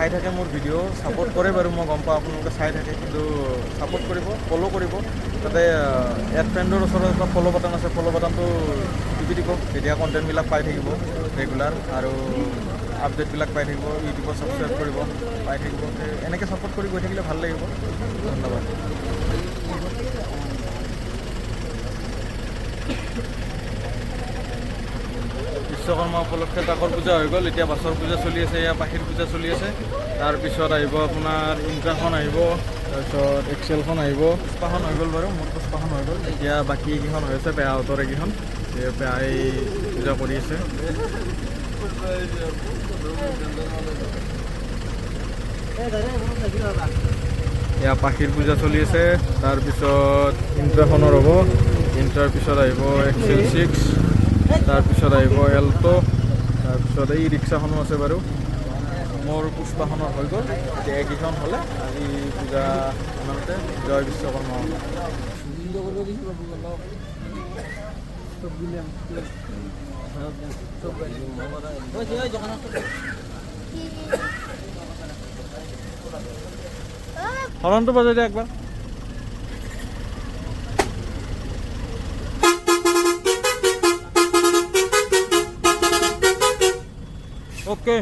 চাই থাকে মোৰ ভিডিঅ' ছাপোৰ্ট কৰে বাৰু, মই গম পাওঁ আপোনালোকে চাই থাকে, কিন্তু ছাপোৰ্ট কৰিব, ফ'ল' কৰিব। তাতে এড ফ্ৰেণ্ডৰ ওচৰত এটা ফ'ল' বাটন আছে, ফ'ল' বাটনটো টিপি দিব, তেতিয়া কণ্টেণ্টবিলাক পাই থাকিব ৰেগুলাৰ, আৰু আপডেটবিলাক পাই থাকিব। ইউটিউবত ছাবস্ক্ৰাইব কৰিব, পাই থাকিব। এনেকৈ ছাপোৰ্ট কৰি গৈ থাকিলে ভাল লাগিব। ধন্যবাদ। বিশ্বকৰ্মা উপলক্ষে তাকৰ পূজা হৈ গ'ল, এতিয়া বাছৰ পূজা চলি আছে, এয়া পাখিৰ পূজা চলি আছে। তাৰপিছত আহিব আপোনাৰ ইণ্ট্ৰাখন আহিব, তাৰপিছত এক্সেলখন আহিব। পুষ্পাখন হৈ গ'ল বাৰু, মোৰ পুষ্পাখন হৈ গ'ল। এতিয়া বাকী এইকেইখন হৈ আছে, পেহাহঁতৰ এইকেইখন, পেহাই পূজা কৰি আছে। এয়া পাখিৰ পূজা চলি আছে। তাৰপিছত ইণ্ট্ৰাখনৰ হ'ব, ইণ্ট্ৰাৰ পিছত আহিব এক্সেল 6, তাৰপিছত আহিব এল্টো, তাৰপিছত এই ৰিক্সাখনো আছে বাৰু। মোৰ পুষ্পাখনৰ হৈ গ'ল, এতিয়া এইকেইখন হ'লে আজি পূজা ইমানতে। জয় বিশ্বকৰ্মা। হৰণটো বাজাই দিয়া একবাৰ। ওকে।